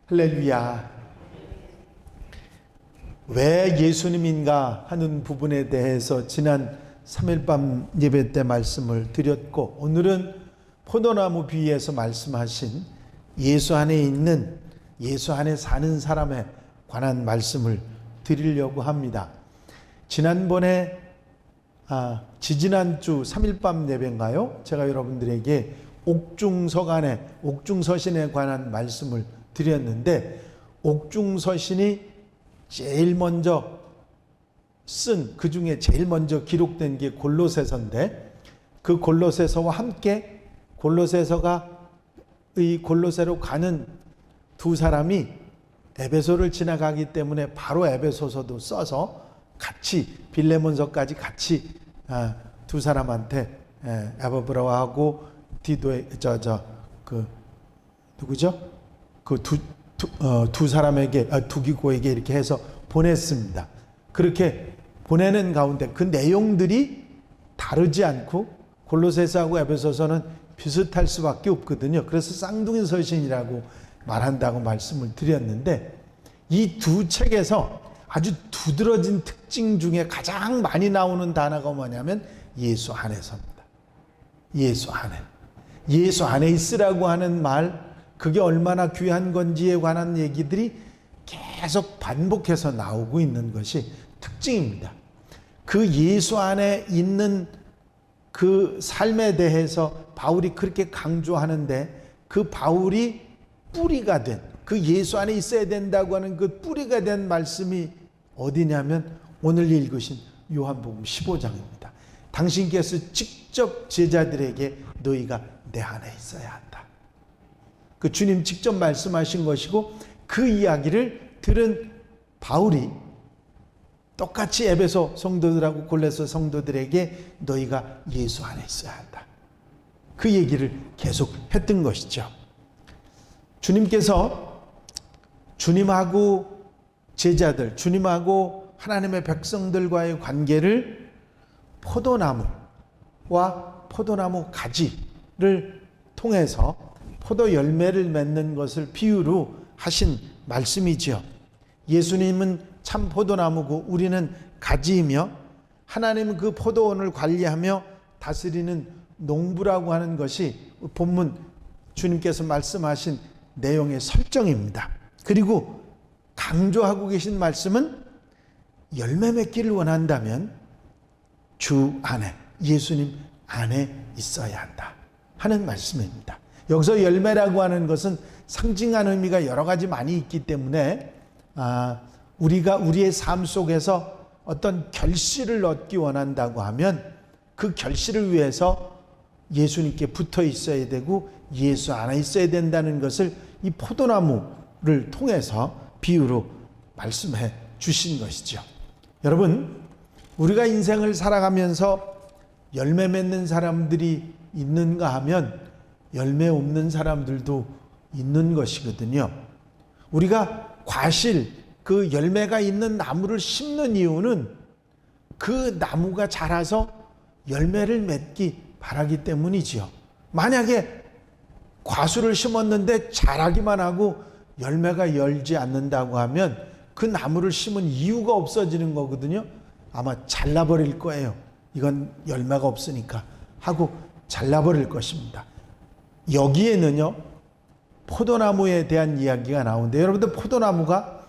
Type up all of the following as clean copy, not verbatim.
할렐루야. 왜 예수님인가 하는 부분에 대해서 지난 3일 밤 예배 때 말씀을 드렸고, 오늘은 포도나무 비유에서 말씀하신 예수 안에 있는, 예수 안에 사는 사람에 관한 말씀을 드리려고 합니다. 지난번에 지지난주 3일 밤 예배인가요? 제가 여러분들에게 옥중서신에 관한 말씀을 드렸는데, 옥중서신이 제일 먼저 그 중에 제일 먼저 기록된 게 골로새서인데, 그 골로새서와 함께 골로새로 가는 두 사람이 에베소를 지나가기 때문에 바로 에베소서도 써서 같이 빌레몬서까지 같이 두 사람한테 에바브라하고 디도의 누구죠? 그 두 사람에게 두기고에게 이렇게 해서 보냈습니다. 그렇게 보내는 가운데 그 내용들이 다르지 않고 골로새서하고 에베소서는 비슷할 수밖에 없거든요. 그래서 쌍둥이 서신이라고 말한다고 말씀을 드렸는데, 이 두 책에서 아주 두드러진 특징 중에 가장 많이 나오는 단어가 뭐냐면 예수 안에서입니다. 예수 안에 있으라고 하는 말, 그게 얼마나 귀한 건지에 관한 얘기들이 계속 반복해서 나오고 있는 것이 특징입니다. 그 예수 안에 있는 그 삶에 대해서 바울이 그렇게 강조하는데, 그 바울이 뿌리가 된, 그 예수 안에 있어야 된다고 하는 그 뿌리가 된 말씀이 어디냐면 오늘 읽으신 요한복음 15장입니다. 당신께서 직접 제자들에게 너희가 내 안에 있어야 한다. 그 주님 직접 말씀하신 것이고, 그 이야기를 들은 바울이 똑같이 에베소 성도들하고 골로새 성도들에게 너희가 예수 안에 있어야 한다, 그 얘기를 계속 했던 것이죠. 주님께서 주님하고 제자들, 주님하고 하나님의 백성들과의 관계를 포도나무와 포도나무 가지를 통해서 포도 열매를 맺는 것을 비유로 하신 말씀이지요. 예수님은 참 포도나무고 우리는 가지이며, 하나님은 그 포도원을 관리하며 다스리는 농부라고 하는 것이 본문 주님께서 말씀하신 내용의 설정입니다. 그리고 강조하고 계신 말씀은 열매 맺기를 원한다면 주 안에, 예수님 안에 있어야 한다 하는 말씀입니다. 여기서 열매라고 하는 것은 상징한 의미가 여러 가지 많이 있기 때문에 우리가 우리의 삶 속에서 어떤 결실을 얻기 원한다고 하면 그 결실을 위해서 예수님께 붙어 있어야 되고 예수 안에 있어야 된다는 것을 이 포도나무를 통해서 비유로 말씀해 주신 것이죠. 여러분, 우리가 인생을 살아가면서 열매 맺는 사람들이 있는가 하면 열매 없는 사람들도 있는 것이거든요. 우리가 과실, 그 열매가 있는 나무를 심는 이유는 그 나무가 자라서 열매를 맺기 바라기 때문이지요. 만약에 과수를 심었는데 자라기만 하고 열매가 열지 않는다고 하면 그 나무를 심은 이유가 없어지는 거거든요. 아마 잘라버릴 거예요. 이건 열매가 없으니까 하고 잘라버릴 것입니다. 여기에는요, 포도나무에 대한 이야기가 나오는데, 여러분들 포도나무가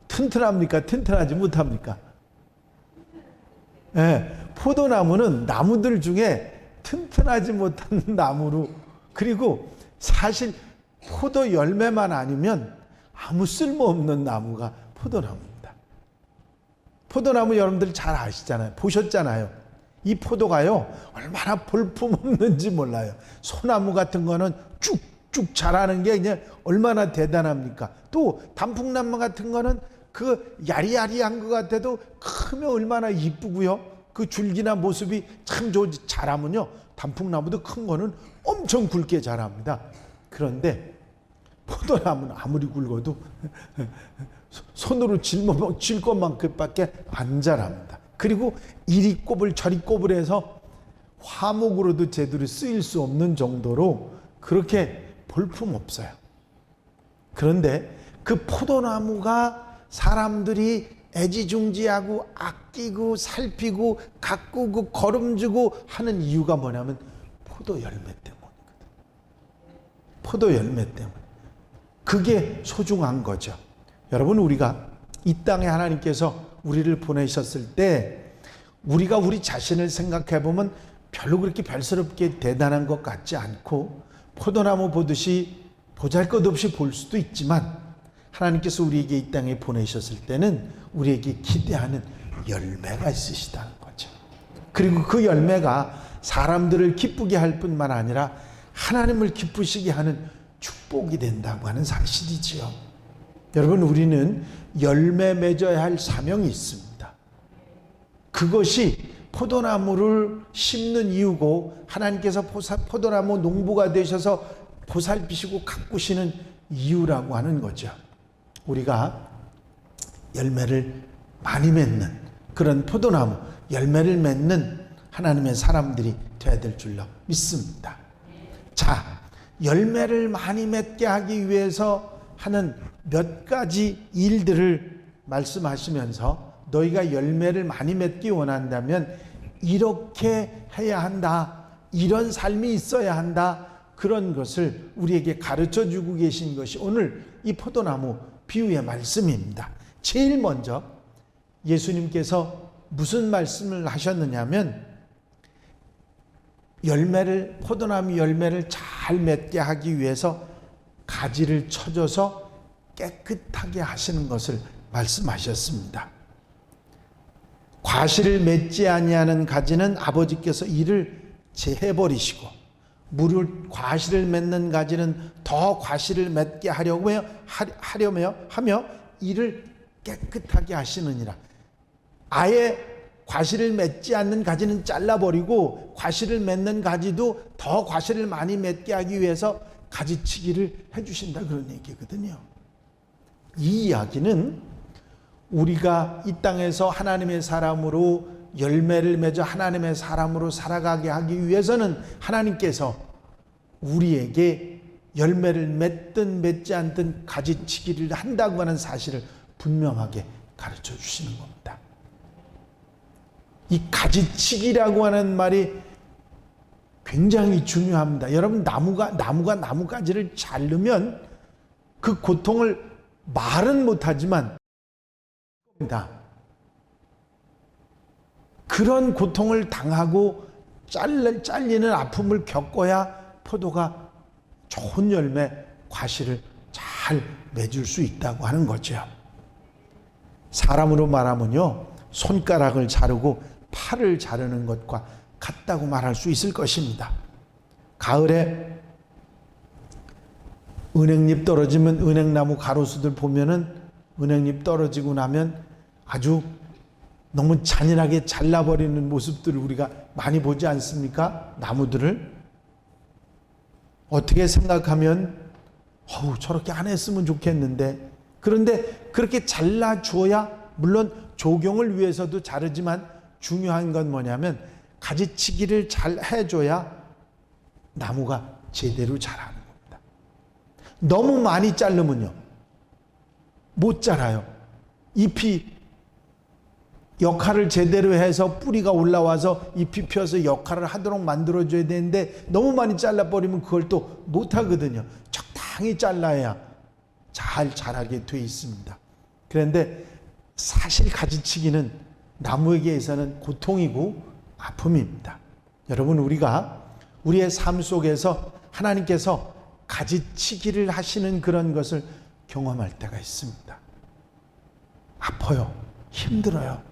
튼튼합니까? 튼튼하지 못합니까? 포도나무는 나무들 중에 튼튼하지 못한 나무로, 그리고 사실 포도 열매만 아니면 아무 쓸모없는 나무가 포도나무입니다. 포도나무 여러분들 잘 아시잖아요. 보셨잖아요. 이 포도가요, 얼마나 볼품없는지 몰라요. 소나무 같은 거는 쭉쭉 자라는 게 그냥 얼마나 대단합니까? 또 단풍나무 같은 거는 그 야리야리한 것 같아도 크면 얼마나 이쁘고요. 그 줄기나 모습이 참 좋지. 자라면요, 단풍나무도 큰 거는 엄청 굵게 자랍니다. 그런데 포도나무는 아무리 굵어도 손으로 질 것만큼밖에 안 자랍니다. 그리고 이리 꼽을 저리 꼽을 해서 화목으로도 제대로 쓰일 수 없는 정도로 그렇게 볼품 없어요. 그런데 그 포도나무가 사람들이 애지중지하고 아끼고 살피고 가꾸고 거름주고 하는 이유가 뭐냐면 포도 열매 때문이거든. 포도 열매 때문에. 그게 소중한 거죠. 여러분, 우리가 이 땅에 하나님께서 우리를 보내셨을 때 우리가 우리 자신을 생각해 보면 별로 그렇게 별스럽게 대단한 것 같지 않고 포도나무 보듯이 보잘것없이 볼 수도 있지만 하나님께서 우리에게 이 땅에 보내셨을 때는 우리에게 기대하는 열매가 있으시다는 거죠. 그리고 그 열매가 사람들을 기쁘게 할 뿐만 아니라 하나님을 기쁘시게 하는 축복이 된다고 하는 사실이지요. 여러분, 우리는 열매 맺어야 할 사명이 있습니다. 그것이 포도나무를 심는 이유고 하나님께서 포도나무 농부가 되셔서 보살피시고 가꾸시는 이유라고 하는 거죠. 우리가 열매를 많이 맺는 그런 포도나무, 열매를 맺는 하나님의 사람들이 되어야 될 줄로 믿습니다. 자, 열매를 많이 맺게 하기 위해서 하는 몇 가지 일들을 말씀하시면서 너희가 열매를 많이 맺기 원한다면 이렇게 해야 한다, 이런 삶이 있어야 한다, 그런 것을 우리에게 가르쳐 주고 계신 것이 오늘 이 포도나무 비유의 말씀입니다. 제일 먼저 예수님께서 무슨 말씀을 하셨느냐면 포도나무 열매를 잘 맺게 하기 위해서 가지를 쳐줘서 깨끗하게 하시는 것을 말씀하셨습니다. 과실을 맺지 아니하는 가지는 아버지께서 이를 제해버리시고 과실을 맺는 가지는 더 과실을 맺게 하며 이를 깨끗하게 하시느니라. 아예 과실을 맺지 않는 가지는 잘라버리고 과실을 맺는 가지도 더 과실을 많이 맺게 하기 위해서 가지치기를 해주신다, 그런 얘기거든요. 이 이야기는 우리가 이 땅에서 하나님의 사람으로 열매를 맺어 하나님의 사람으로 살아가게 하기 위해서는 하나님께서 우리에게 열매를 맺든 맺지 않든 가지치기를 한다고 하는 사실을 분명하게 가르쳐 주시는 겁니다. 이 가지치기라고 하는 말이 굉장히 중요합니다. 여러분, 나무가 나뭇가지를 자르면 그 고통을 말은 못하지만 그런 고통을 당하고 잘리는 아픔을 겪어야 포도가 좋은 열매, 과실을 잘 맺을 수 있다고 하는 거죠. 사람으로 말하면요, 손가락을 자르고 팔을 자르는 것과 같다고 말할 수 있을 것입니다. 가을에 은행잎 떨어지면 은행나무 가로수들 보면은 은행잎 떨어지고 나면 아주 너무 잔인하게 잘라버리는 모습들을 우리가 많이 보지 않습니까? 나무들을. 어떻게 생각하면 저렇게 안 했으면 좋겠는데, 그런데 그렇게 잘라줘야, 물론 조경을 위해서도 자르지만 중요한 건 뭐냐면 가지치기를 잘 해줘야 나무가 제대로 자라는 겁니다. 너무 많이 자르면요 못 자라요. 잎이 역할을 제대로 해서 뿌리가 올라와서 잎이 펴서 역할을 하도록 만들어줘야 되는데 너무 많이 잘라버리면 그걸 또 못하거든요. 적당히 잘라야 잘 자라게 돼 있습니다. 그런데 사실 가지치기는 나무에게 있어서는 고통이고 아픔입니다. 여러분, 우리가 우리의 삶 속에서 하나님께서 가지치기를 하시는 그런 것을 경험할 때가 있습니다. 아파요. 힘들어요.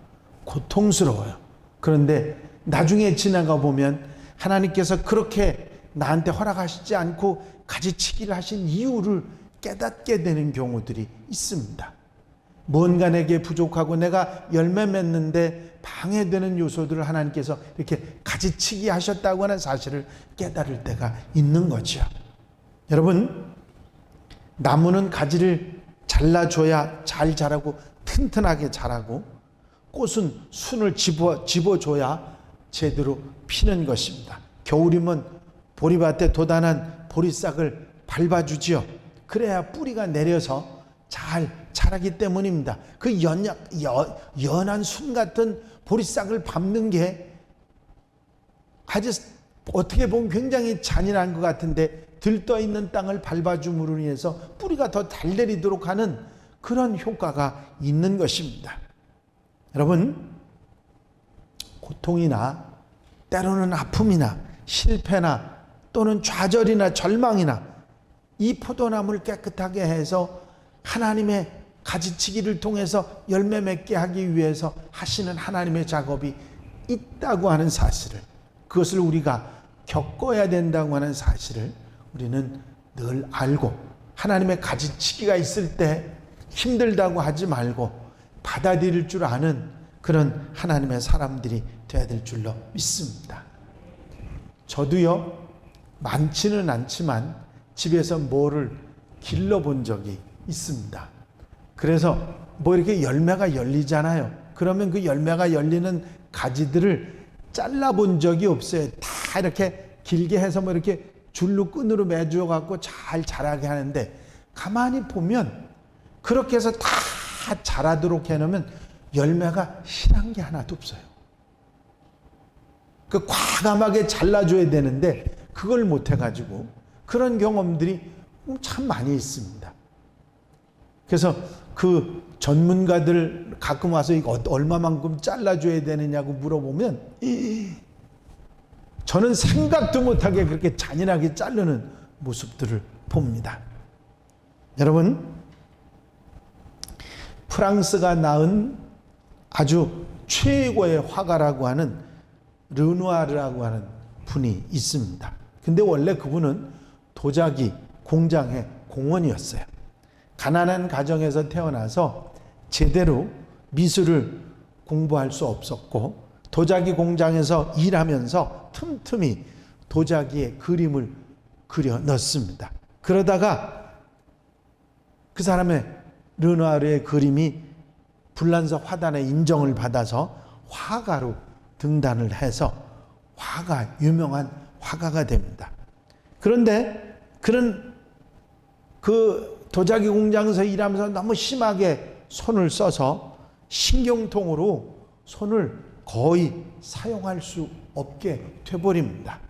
고통스러워요. 그런데 나중에 지나가 보면 하나님께서 그렇게 나한테 허락하시지 않고 가지치기를 하신 이유를 깨닫게 되는 경우들이 있습니다. 뭔가 내게 부족하고 내가 열매 맺는데 방해되는 요소들을 하나님께서 이렇게 가지치기 하셨다고 하는 사실을 깨달을 때가 있는 거죠. 여러분, 나무는 가지를 잘라줘야 잘 자라고 튼튼하게 자라고, 꽃은 순을 집어줘야 제대로 피는 것입니다. 겨울이면 보리밭에 돋아난 보리싹을 밟아주지요. 그래야 뿌리가 내려서 잘 자라기 때문입니다. 그 연한 순 같은 보리싹을 밟는 게 아주 어떻게 보면 굉장히 잔인한 것 같은데, 들떠 있는 땅을 밟아줌으로 인해서 뿌리가 더 잘 내리도록 하는 그런 효과가 있는 것입니다. 여러분, 고통이나 때로는 아픔이나 실패나 또는 좌절이나 절망이나 이 포도나무를 깨끗하게 해서 하나님의 가지치기를 통해서 열매 맺게 하기 위해서 하시는 하나님의 작업이 있다고 하는 사실을, 그것을 우리가 겪어야 된다고 하는 사실을 우리는 늘 알고, 하나님의 가지치기가 있을 때 힘들다고 하지 말고 받아들일 줄 아는 그런 하나님의 사람들이 되어야 될 줄로 믿습니다. 저도요, 많지는 않지만 집에서 뭐를 길러본 적이 있습니다. 그래서 뭐 이렇게 열매가 열리잖아요. 그러면 그 열매가 열리는 가지들을 잘라본 적이 없어요. 다 이렇게 길게 해서 뭐 이렇게 줄로 끈으로 매주어 갖고 잘 자라게 하는데, 가만히 보면 그렇게 해서 다 자라도록 해놓으면 열매가 실한 게 하나도 없어요. 그 과감하게 잘라줘야 되는데 그걸 못 해가지고 그런 경험들이 참 많이 있습니다. 그래서 그 전문가들 가끔 와서 이거 얼마만큼 잘라줘야 되느냐고 물어보면 저는 생각도 못하게 그렇게 잔인하게 자르는 모습들을 봅니다. 여러분, 프랑스가 낳은 아주 최고의 화가라고 하는 르누아르라고 하는 분이 있습니다. 근데 원래 그분은 도자기 공장의 공원이었어요. 가난한 가정에서 태어나서 제대로 미술을 공부할 수 없었고, 도자기 공장에서 일하면서 틈틈이 도자기에 그림을 그려 넣습니다. 그러다가 그 사람의 르누아르의 그림이 불란서 화단의 인정을 받아서 화가로 등단을 해서 유명한 화가가 됩니다. 그런데 그는 그 도자기 공장에서 일하면서 너무 심하게 손을 써서 신경통으로 손을 거의 사용할 수 없게 돼버립니다.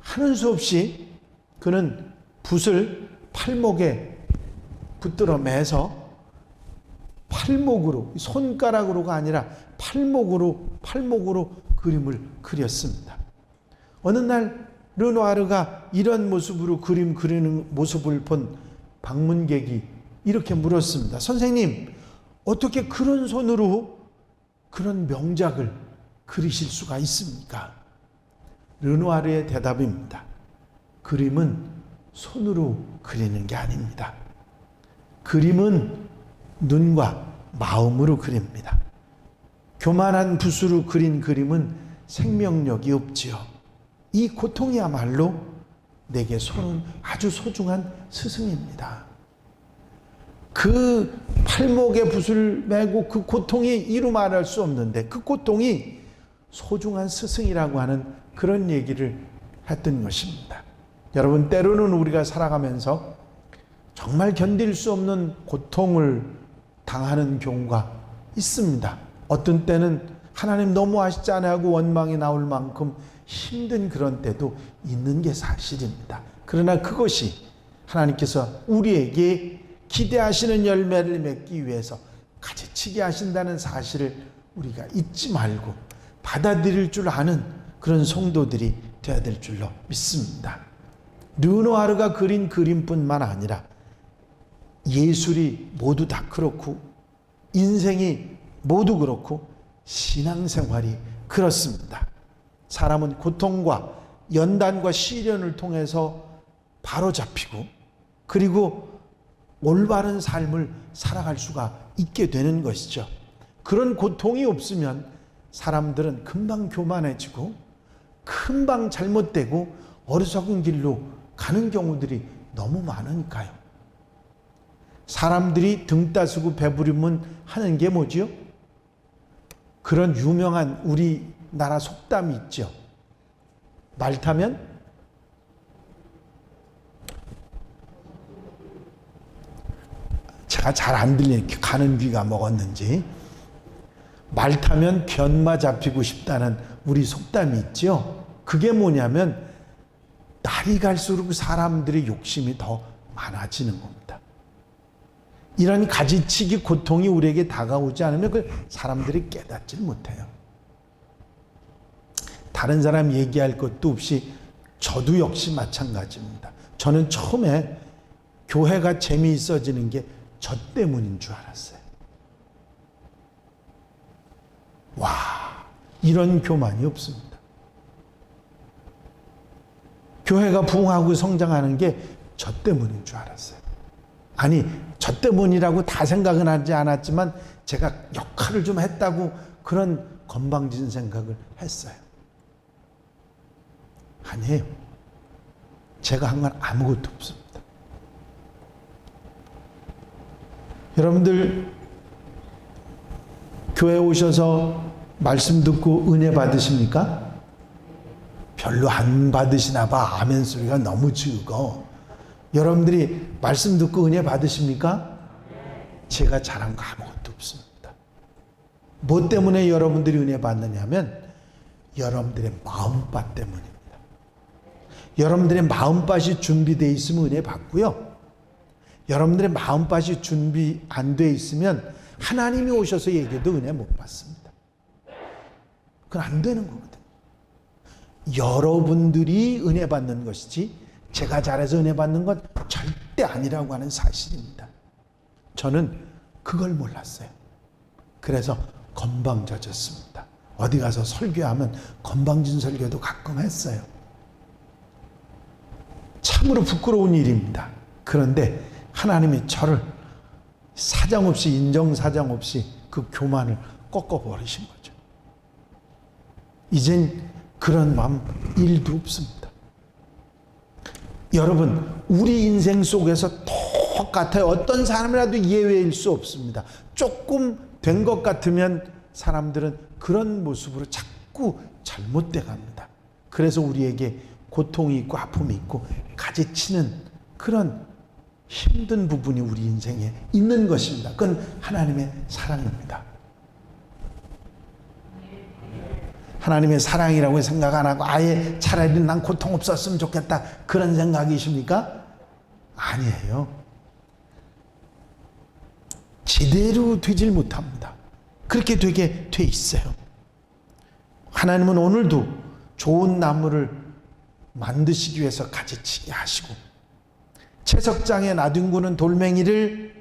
하는 수 없이 그는 붓을 팔목에 붙들어 매서 팔목으로, 손가락으로가 아니라 팔목으로 그림을 그렸습니다. 어느 날 르누아르가 이런 모습으로 그림 그리는 모습을 본 방문객이 이렇게 물었습니다. 선생님, 어떻게 그런 손으로 그런 명작을 그리실 수가 있습니까? 르누아르의 대답입니다. 그림은 손으로 그리는 게 아닙니다. 그림은 눈과 마음으로 그립니다. 교만한 붓으로 그린 그림은 생명력이 없지요. 이 고통이야말로 내게 아주 소중한 스승입니다. 그 팔목에 붓을 메고 그 고통이 이루 말할 수 없는데, 그 고통이 소중한 스승이라고 하는 그런 얘기를 했던 것입니다. 여러분, 때로는 우리가 살아가면서 정말 견딜 수 없는 고통을 당하는 경우가 있습니다. 어떤 때는 하나님 너무하시잖아요 하고 원망이 나올 만큼 힘든 그런 때도 있는 게 사실입니다. 그러나 그것이 하나님께서 우리에게 기대하시는 열매를 맺기 위해서 가지치게 하신다는 사실을 우리가 잊지 말고 받아들일 줄 아는 그런 성도들이 되어야 될 줄로 믿습니다. 르누아르가 그린 그림뿐만 아니라 예술이 모두 다 그렇고 인생이 모두 그렇고 신앙생활이 그렇습니다. 사람은 고통과 연단과 시련을 통해서 바로잡히고 그리고 올바른 삶을 살아갈 수가 있게 되는 것이죠. 그런 고통이 없으면 사람들은 금방 교만해지고 금방 잘못되고 어리석은 길로 가는 경우들이 너무 많으니까요. 사람들이 등 따스고 배부르면 하는 게 뭐지요? 그런 유명한 우리나라 속담이 있죠. 말 타면 제가 잘 안 들리는 가는 귀가 먹었는지 말 타면 견마 잡히고 싶다는 우리 속담이 있죠. 그게 뭐냐면 날이 갈수록 사람들의 욕심이 더 많아지는 겁니다. 이런 가지치기 고통이 우리에게 다가오지 않으면 그걸 사람들이 깨닫지 못해요. 다른 사람 얘기할 것도 없이 저도 역시 마찬가지입니다. 저는 처음에 교회가 재미있어지는 게 저 때문인 줄 알았어요. 와, 이런 교만이 없습니다. 교회가 부흥하고 성장하는 게 저 때문인 줄 알았어요. 아니, 저 때문이라고 다 생각은 하지 않았지만 제가 역할을 좀 했다고 그런 건방진 생각을 했어요. 아니에요. 제가 한 건 아무것도 없습니다. 여러분들 교회 오셔서 말씀 듣고 은혜 받으십니까? 별로 안 받으시나 봐. 아멘 소리가 너무 적어. 여러분들이 말씀 듣고 은혜 받으십니까? 제가 잘한 거 아무것도 없습니다. 뭐 때문에 여러분들이 은혜 받느냐면 여러분들의 마음밭 때문입니다. 여러분들의 마음밭이 준비되어 있으면 은혜 받고요. 여러분들의 마음밭이 준비 안 되어 있으면 하나님이 오셔서 얘기해도 은혜 못 받습니다. 그건 안 되는 거거든요. 여러분들이 은혜 받는 것이지 제가 잘해서 은혜 받는 건 절대 아니라고 하는 사실입니다. 저는 그걸 몰랐어요. 그래서 건방져졌습니다. 어디 가서 설교하면 건방진 설교도 가끔 했어요. 참으로 부끄러운 일입니다. 그런데 하나님이 저를 사정없이 인정사정 없이 그 교만을 꺾어버리신 거죠. 이젠 그런 마음 1도 없습니다. 여러분, 우리 인생 속에서 똑같아요. 어떤 사람이라도 예외일 수 없습니다. 조금 된 것 같으면 사람들은 그런 모습으로 자꾸 잘못돼 갑니다. 그래서 우리에게 고통이 있고 아픔이 있고 가지치는 그런 힘든 부분이 우리 인생에 있는 것입니다. 그건 하나님의 사랑입니다. 하나님의 사랑이라고 생각 안 하고 아예 차라리 난 고통 없었으면 좋겠다 그런 생각이십니까? 아니에요. 제대로 되질 못합니다. 그렇게 되게 돼 있어요. 하나님은 오늘도 좋은 나무를 만드시기 위해서 가지치게 하시고 채석장에 놔둔 돌멩이를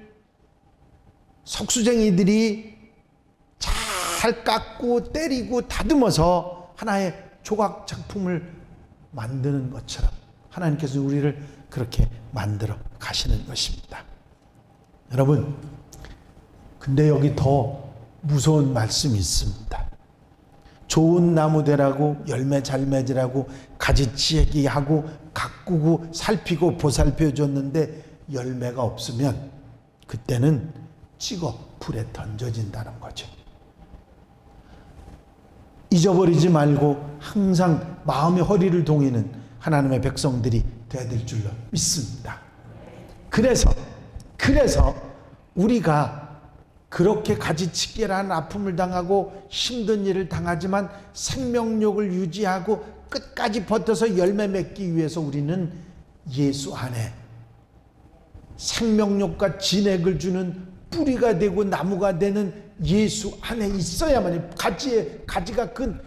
석수쟁이들이 잘 깎고 때리고 다듬어서 하나의 조각 작품을 만드는 것처럼 하나님께서 우리를 그렇게 만들어 가시는 것입니다. 여러분, 근데 여기 더 무서운 말씀이 있습니다. 좋은 나무 되라고 열매 잘 맺으라고 가지치기 하고 가꾸고 살피고 보살펴 줬는데 열매가 없으면 그때는 찍어 불에 던져진다는 거죠. 잊어버리지 말고 항상 마음의 허리를 동이는 하나님의 백성들이 되어야 될 줄로 믿습니다. 그래서 우리가 그렇게 가지치기라는 아픔을 당하고 힘든 일을 당하지만 생명력을 유지하고 끝까지 버텨서 열매 맺기 위해서 우리는 예수 안에 생명력과 진액을 주는 뿌리가 되고 나무가 되는 예수 안에 있어야만, 가지가 큰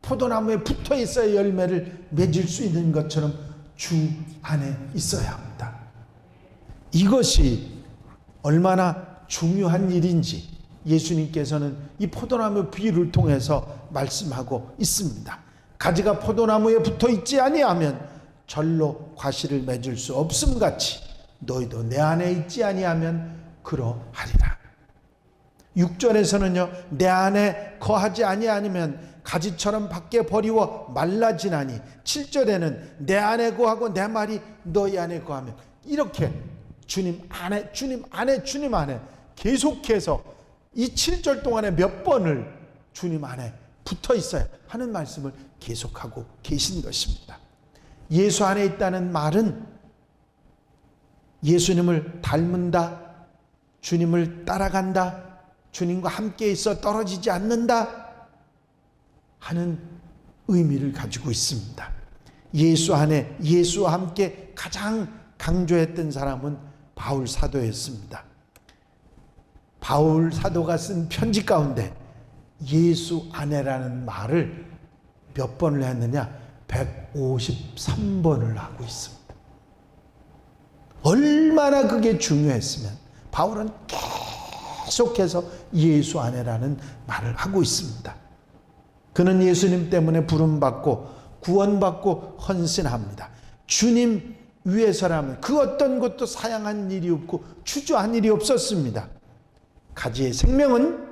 포도나무에 붙어 있어야 열매를 맺을 수 있는 것처럼 주 안에 있어야 합니다. 이것이 얼마나 중요한 일인지 예수님께서는 이 포도나무 비유를 통해서 말씀하고 있습니다. 가지가 포도나무에 붙어 있지 아니하면 절로 과실을 맺을 수 없음같이 너희도 내 안에 있지 아니하면 그러하리라. 6절에서는요, 내 안에 거하지 아니하면 가지처럼 밖에 버리워 말라지나니, 7절에는 내 안에 거하고 내 말이 너희 안에 거하면, 이렇게 주님 안에 계속해서 이 7절 동안에 몇 번을 주님 안에 붙어 있어야 하는 말씀을 계속하고 계신 것입니다. 예수 안에 있다는 말은 예수님을 닮은다, 주님을 따라간다, 주님과 함께 있어 떨어지지 않는다 하는 의미를 가지고 있습니다. 예수 안에, 예수와 함께 가장 강조했던 사람은 바울 사도였습니다. 바울 사도가 쓴 편지 가운데 예수 안에라는 말을 몇 번을 했느냐? 153번을 하고 있습니다. 얼마나 그게 중요했으면 바울은 계속해서 예수 안에라는 말을 하고 있습니다. 그는 예수님 때문에 부름받고 구원받고 헌신합니다. 주님 위해서라면 그 어떤 것도 사양한 일이 없고 주저한 일이 없었습니다. 가지의 생명은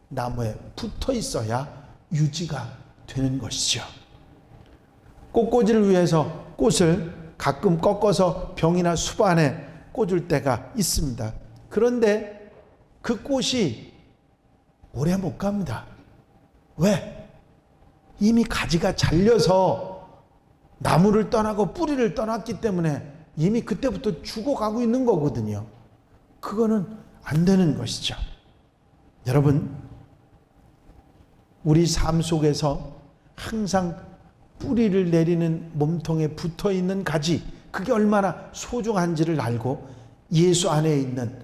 나무에 붙어 있어야 유지가 되는 것이죠. 꽃꽂이를 위해서 꽃을 가끔 꺾어서 병이나 숲 안에 꽂을 때가 있습니다. 그런데 그 꽃이 오래 못 갑니다. 왜? 이미 가지가 잘려서 나무를 떠나고 뿌리를 떠났기 때문에 이미 그때부터 죽어가고 있는 거거든요. 그거는 안 되는 것이죠. 여러분, 우리 삶 속에서 항상 뿌리를 내리는 몸통에 붙어 있는 가지, 그게 얼마나 소중한지를 알고 예수 안에 있는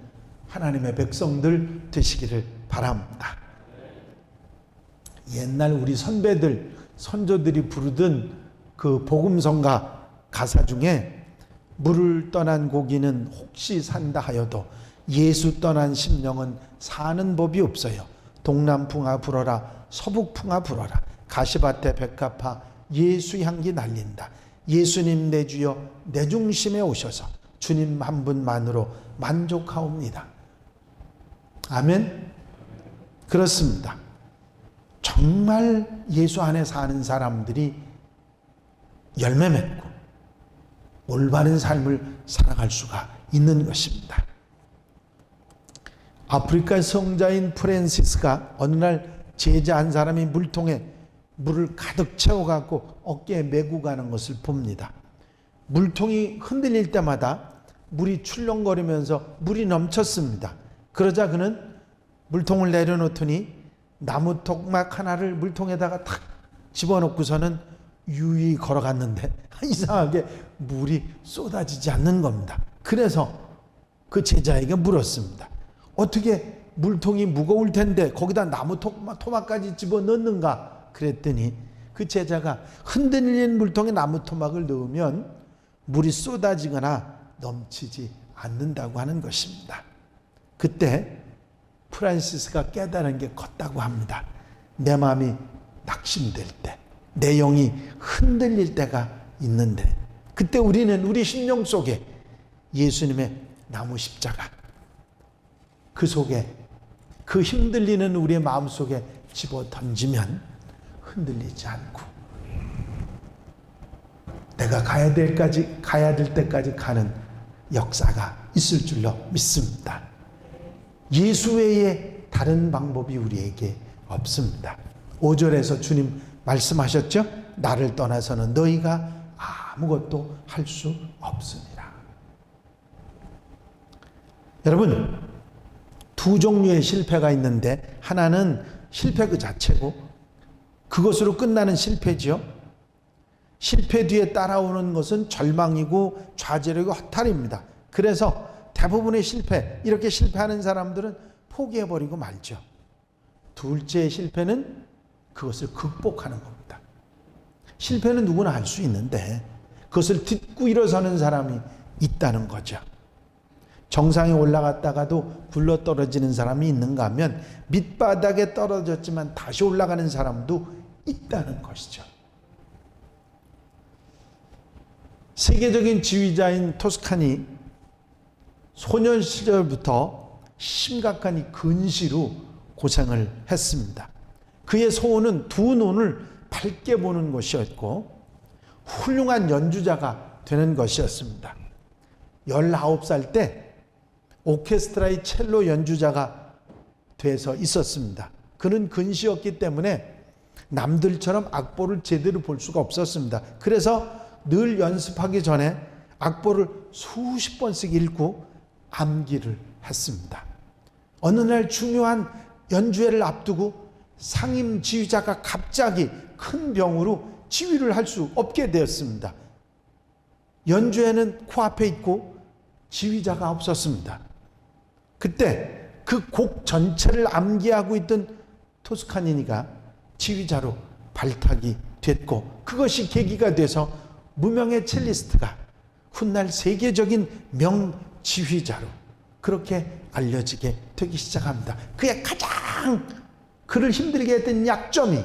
하나님의 백성들 되시기를 바랍니다. 옛날 우리 선배들, 선조들이 부르던 그 복음성가 가사 중에 물을 떠난 고기는 혹시 산다 하여도 예수 떠난 심령은 사는 법이 없어요. 동남풍아 불어라, 서북풍아 불어라, 가시밭에 백합화 예수 향기 날린다. 예수님 내 주여 내 중심에 오셔서 주님 한 분만으로 만족하옵니다. 아멘. 그렇습니다. 정말 예수 안에 사는 사람들이 열매 맺고 올바른 삶을 살아갈 수가 있는 것입니다. 아프리카 성자인 프란시스가 어느 날 제자 한 사람이 물통에 물을 가득 채워갖고 어깨에 메고 가는 것을 봅니다. 물통이 흔들릴 때마다 물이 출렁거리면서 물이 넘쳤습니다. 그러자 그는 물통을 내려놓더니 나무 토막 하나를 물통에다가 탁 집어넣고서는 유유히 걸어갔는데 이상하게 물이 쏟아지지 않는 겁니다. 그래서 그 제자에게 물었습니다. 어떻게 물통이 무거울 텐데 거기다 나무 토막까지 집어넣는가? 그랬더니 그 제자가 흔들리는 물통에 나무 토막을 넣으면 물이 쏟아지거나 넘치지 않는다고 하는 것입니다. 그때 프란시스가 깨달은 게 컸다고 합니다. 내 마음이 낙심될 때, 내 영이 흔들릴 때가 있는데 그때 우리는 우리 심령 속에 예수님의 나무 십자가, 그 속에 그 흔들리는 우리의 마음 속에 집어 던지면 흔들리지 않고 내가 가야 될 때까지 가는 역사가 있을 줄로 믿습니다. 예수 외에 다른 방법이 우리에게 없습니다. 5절에서 주님 말씀하셨죠? 나를 떠나서는 너희가 아무것도 할 수 없으니라. 여러분, 두 종류의 실패가 있는데 하나는 실패 그 자체고 그것으로 끝나는 실패지요. 실패 뒤에 따라오는 것은 절망이고 좌절이고 허탈입니다. 그래서 대부분의 실패, 이렇게 실패하는 사람들은 포기해버리고 말죠. 둘째 실패는 그것을 극복하는 겁니다. 실패는 누구나 할 수 있는데 그것을 딛고 일어서는 사람이 있다는 거죠. 정상에 올라갔다가도 굴러떨어지는 사람이 있는가 하면 밑바닥에 떨어졌지만 다시 올라가는 사람도 있다는 것이죠. 세계적인 지휘자인 토스카니 소년 시절부터 심각한 이 근시로 고생을 했습니다. 그의 소원은 두 눈을 밝게 보는 것이었고 훌륭한 연주자가 되는 것이었습니다. 19살 때 오케스트라의 첼로 연주자가 돼서 있었습니다. 그는 근시였기 때문에 남들처럼 악보를 제대로 볼 수가 없었습니다. 그래서 늘 연습하기 전에 악보를 수십 번씩 읽고 암기를 했습니다. 어느 날 중요한 연주회를 앞두고 상임 지휘자가 갑자기 큰 병으로 지휘를 할 수 없게 되었습니다. 연주회는 코앞에 있고 지휘자가 없었습니다. 그때 그 곡 전체를 암기하고 있던 토스카니니가 지휘자로 발탁이 됐고, 그것이 계기가 돼서 무명의 첼리스트가 훗날 세계적인 명지휘자로 그렇게 알려지게 되기 시작합니다. 그의 가장 그를 힘들게 했던 약점이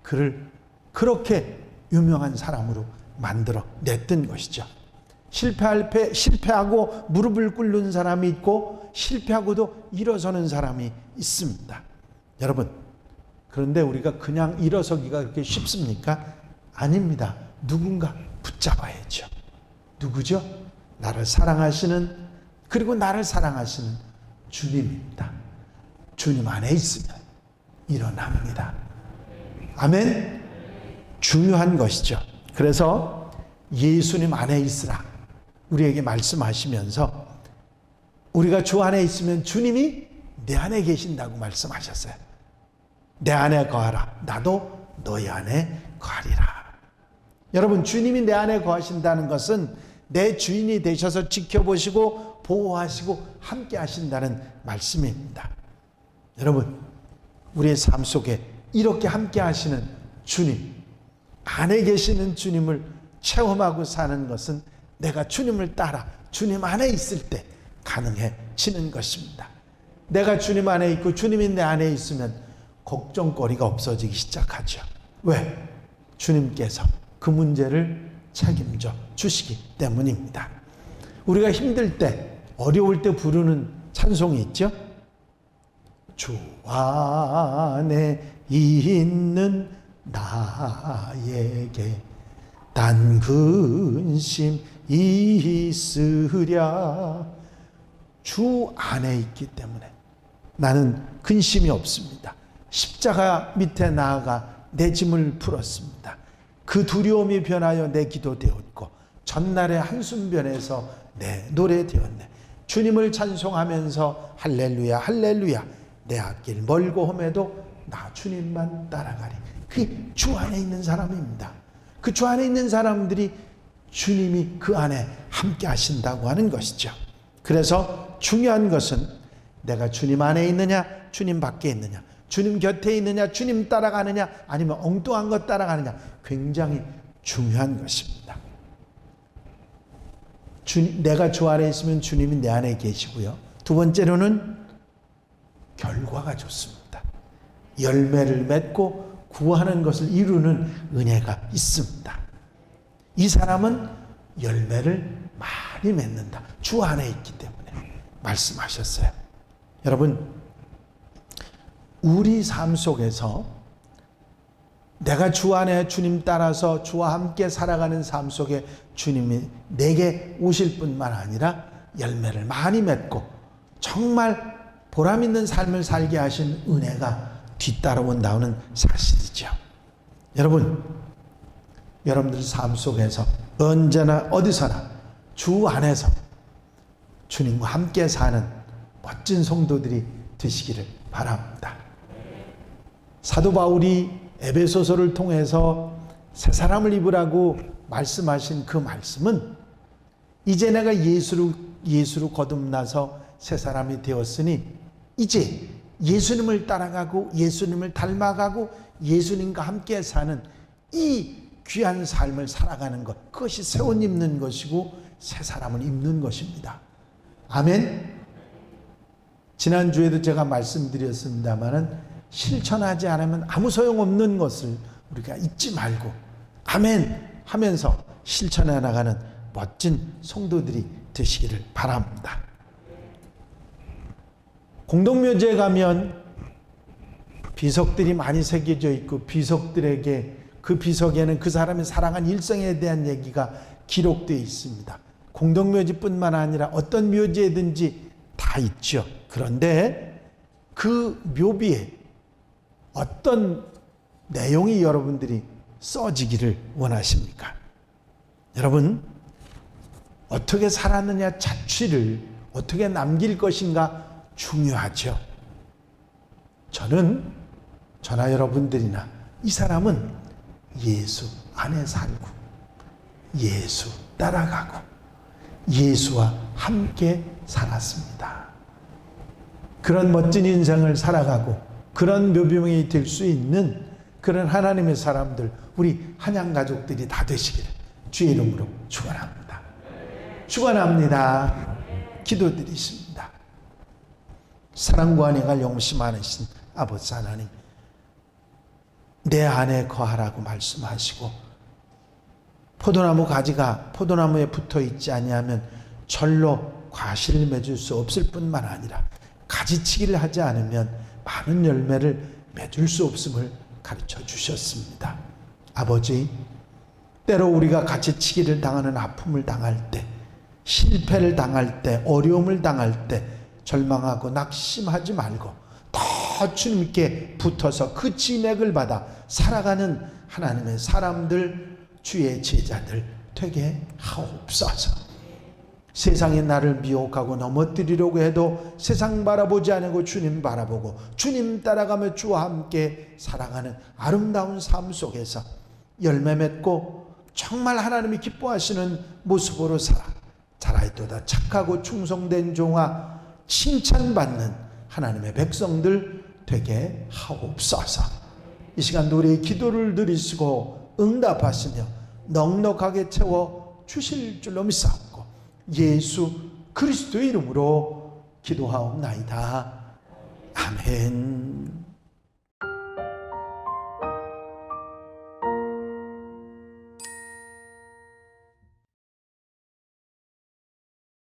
그를 그렇게 유명한 사람으로 만들어 냈던 것이죠. 실패하고 무릎을 꿇는 사람이 있고 실패하고도 일어서는 사람이 있습니다. 여러분, 그런데 우리가 그냥 일어서기가 그렇게 쉽습니까? 아닙니다. 누군가 붙잡아야죠. 누구죠? 나를 사랑하시는, 그리고 나를 사랑하시는 주님입니다. 주님 안에 있으면 일어납니다. 아멘. 중요한 것이죠. 그래서 예수님 안에 있으라 우리에게 말씀하시면서 우리가 주 안에 있으면 주님이 내 안에 계신다고 말씀하셨어요. 내 안에 거하라. 나도 너희 안에 거하리라. 여러분, 주님이 내 안에 거하신다는 것은 내 주인이 되셔서 지켜보시고 보호하시고 함께 하신다는 말씀입니다. 여러분, 우리의 삶 속에 이렇게 함께 하시는 주님, 안에 계시는 주님을 체험하고 사는 것은 내가 주님을 따라 주님 안에 있을 때 가능해지는 것입니다. 내가 주님 안에 있고 주님이 내 안에 있으면 걱정거리가 없어지기 시작하죠. 왜? 주님께서 그 문제를 책임져 주시기 때문입니다. 우리가 힘들 때, 어려울 때 부르는 찬송이 있죠. 주 안에 있는 나에게 단 근심 있으랴. 주 안에 있기 때문에 나는 근심이 없습니다. 십자가 밑에 나아가 내 짐을 풀었습니다. 그 두려움이 변하여 내 기도 되었고 전날의 한숨변에서 내 노래 되었네. 주님을 찬송하면서 할렐루야 할렐루야 내 앞길 멀고 험해도 나 주님만 따라가리. 그게 주 안에 있는 사람입니다. 그 주 안에 있는 사람들이 주님이 그 안에 함께 하신다고 하는 것이죠. 그래서 중요한 것은 내가 주님 안에 있느냐 주님 밖에 있느냐, 주님 곁에 있느냐 주님 따라가느냐 아니면 엉뚱한 것 따라가느냐, 굉장히 중요한 것입니다. 내가 주 안에 있으면 주님이 내 안에 계시고요. 두 번째로는 결과가 좋습니다. 열매를 맺고 구하는 것을 이루는 은혜가 있습니다. 이 사람은 열매를 많이 맺는다. 주 안에 있기 때문에 말씀하셨어요. 여러분, 우리 삶 속에서 내가 주 안에 주님 따라서 주와 함께 살아가는 삶 속에 주님이 내게 오실 뿐만 아니라 열매를 많이 맺고 정말 보람 있는 삶을 살게 하신 은혜가 뒤따라온다는 사실이죠. 여러분들 삶 속에서 언제나 어디서나 주 안에서 주님과 함께 사는 멋진 성도들이 되시기를 바랍니다. 사도 바울이 에베소서를 통해서 새 사람을 입으라고 말씀하신 그 말씀은 이제 내가 예수로 거듭나서 새 사람이 되었으니 이제 예수님을 따라가고 예수님을 닮아가고 예수님과 함께 사는 이 귀한 삶을 살아가는 것, 그것이 새 옷 입는 것이고 새 사람을 입는 것입니다. 아멘. 지난주에도 제가 말씀드렸습니다마는 실천하지 않으면 아무 소용없는 것을 우리가 잊지 말고 아멘 하면서 실천해 나가는 멋진 성도들이 되시기를 바랍니다. 공동묘지에 가면 비석들이 많이 새겨져 있고 비석들에게, 그 비석에는 그 사람의 살아간 일생에 대한 얘기가 기록되어 있습니다. 공동묘지뿐만 아니라 어떤 묘지에든지 다 있죠. 그런데 그 묘비에 어떤 내용이 여러분들이 써지기를 원하십니까? 여러분, 어떻게 살았느냐 자취를 어떻게 남길 것인가 중요하죠. 저나 여러분들이나 이 사람은 예수 안에 살고 예수 따라가고 예수와 함께 살았습니다. 그런 멋진 인생을 살아가고 그런 묘비명이 될 수 있는 그런 하나님의 사람들, 우리 한양 가족들이 다 되시기를 주의 이름으로 축원합니다. 축원합니다. 기도드리십니다. 사랑과 은혜가 용시 많으신 아버지 하나님, 내 안에 거하라고 말씀하시고 포도나무 가지가 포도나무에 붙어 있지 아니하면 절로 과실을 맺을 수 없을 뿐만 아니라 가지치기를 하지 않으면 많은 열매를 맺을 수 없음을 가르쳐 주셨습니다. 아버지, 때로 우리가 가지치기를 당하는 아픔을 당할 때, 실패를 당할 때, 어려움을 당할 때 절망하고 낙심하지 말고 더 주님께 붙어서 그 진액을 받아 살아가는 하나님의 사람들, 주의 제자들 되게 하옵소서. 세상이 나를 미혹하고 넘어뜨리려고 해도 세상 바라보지 않고 주님 바라보고 주님 따라가며 주와 함께 살아가는 아름다운 삶 속에서 열매 맺고 정말 하나님이 기뻐하시는 모습으로 자라있도다 착하고 충성된 종아 칭찬받는 하나님의 백성들 되게 하옵소서. 이 시간도 우리의 기도를 들으시고 응답하시며 넉넉하게 채워 주실 줄로 믿사옵고 예수 그리스도의 이름으로 기도하옵나이다. 아멘.